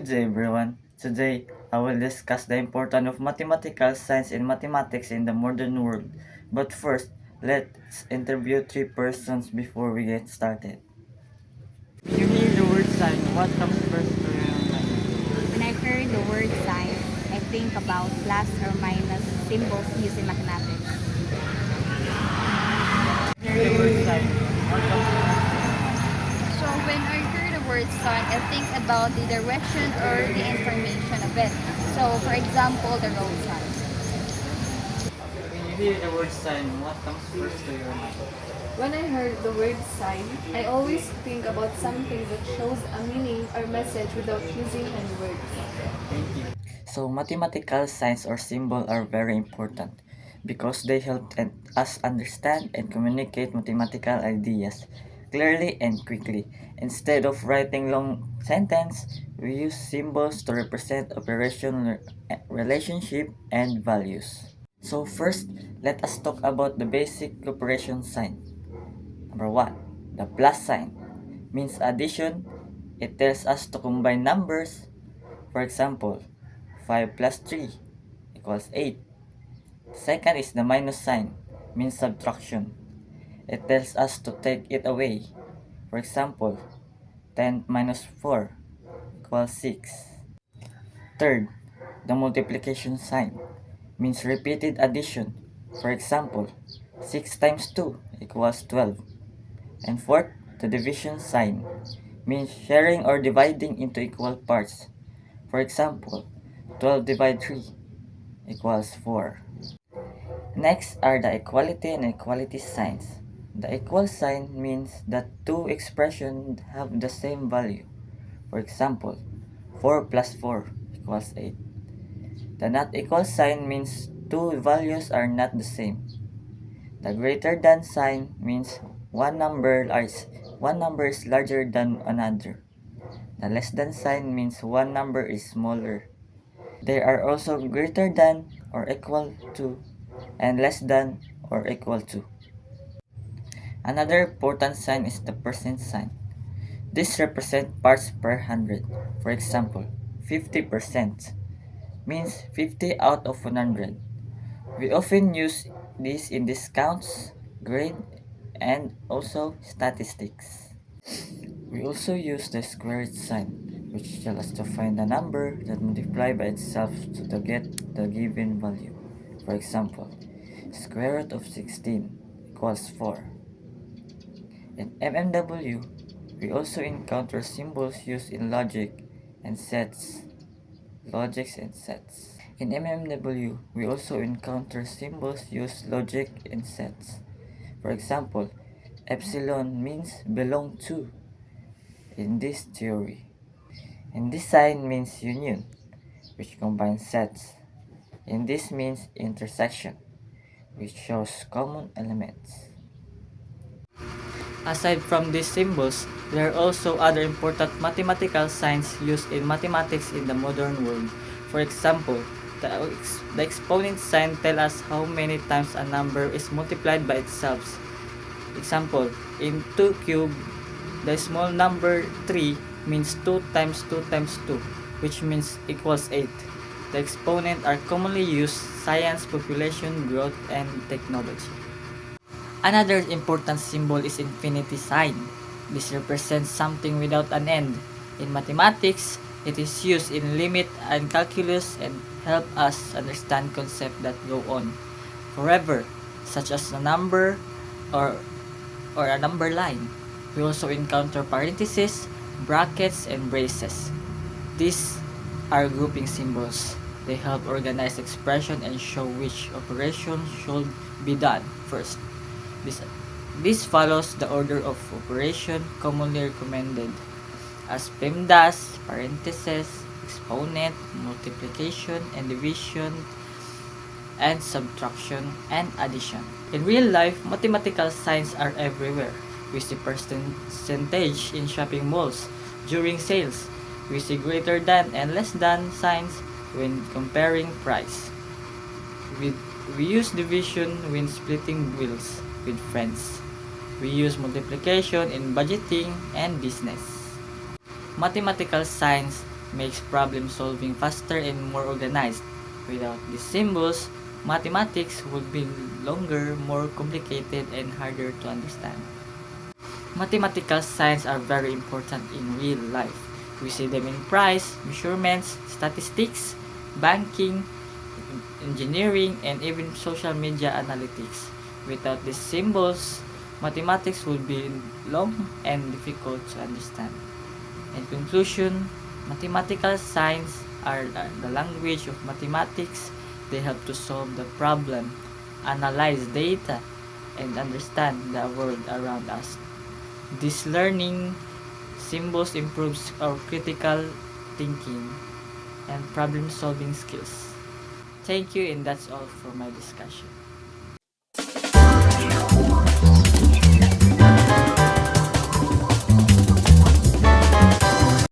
Good day, everyone. Today, I will discuss the importance of mathematical science and mathematics in the modern world. But first, let's interview three persons before we get started. When you hear the word science, what comes first to your mind? When I heard the word sign, I think about plus or minus symbols used in mathematics. When you hear the word science, what comes first to your mind? So when I hear the word sign, I think about the direction or the information of it. So for example, the road sign. When you hear the word sign, what comes first to your mind? When I heard the word sign, I always think about something that shows a meaning or message without using any words. Thank you. So mathematical signs or symbols are very important because they help us understand and communicate mathematical ideas clearly and quickly. Instead of writing long sentences, we use symbols to represent operation, relationship, and values. So first, let us talk about the basic operation sign. Number 1, the plus sign means addition. It tells us to combine numbers. For example, 5 plus 3 equals 8. Second is the minus sign, means subtraction. It tells us to take it away. For example, 10 minus 4 equals 6. Third, the multiplication sign, means repeated addition. For example, 6 times 2 equals 12. And fourth, the division sign, means sharing or dividing into equal parts. For example, 12 divided 3 equals 4. Next are the equality and equality signs. The equal sign means that two expressions have the same value. For example, 4 plus 4 equals 8. The not equal sign means two values are not the same. The greater than sign means one number is larger than another. The less than sign means one number is smaller. There are also greater than or equal to and less than or equal to. Another important sign is the percent sign. This represents parts per hundred. For example, 50% means 50 out of 100. We often use this in discounts, grade, and also statistics. We also use the squared sign, which tells us to find a number that multiplies by itself to get the given value. For example, square root of 16 equals 4. In MMW, we also encounter symbols used in logic and sets. Logics and sets. In MMW, we also encounter symbols used logic and sets. For example, epsilon means belong to in this theory. And this sign means union, which combines sets. And this means intersection, which shows common elements. Aside from these symbols, there are also other important mathematical signs used in mathematics in the modern world. For example, the exponent sign tells us how many times a number is multiplied by itself. Example, in 2 cubed, the small number 3 means 2 times 2 times 2, which means equals 8. The exponents are commonly used in science, population growth, and technology. Another important symbol is infinity sign. This represents something without an end. In mathematics, it is used in limit and calculus and help us understand concepts that go on forever, such as a number or a number line. We also encounter parentheses, brackets, and braces. These are grouping symbols. They help organize expression and show which operation should be done first. This follows the order of operation commonly recommended as PEMDAS, parentheses, exponent, multiplication and division, and subtraction and addition. In real life, mathematical signs are everywhere. We see percentage in shopping malls during sales. We see greater than and less than signs when comparing price. We use division when splitting bills with friends. We use multiplication in budgeting and business. Mathematical signs makes problem solving faster and more organized. Without these symbols, mathematics would be longer, more complicated, and harder to understand. Mathematical signs are very important in real life. We see them in price, measurements, statistics, banking, engineering, and even social media analytics. Without these symbols, mathematics would be long and difficult to understand. In conclusion, mathematical signs are the language of mathematics. They help to solve the problem, analyze data, and understand the world around us. This learning symbols improves our critical thinking and problem solving skills. Thank you, and that's all for my discussion.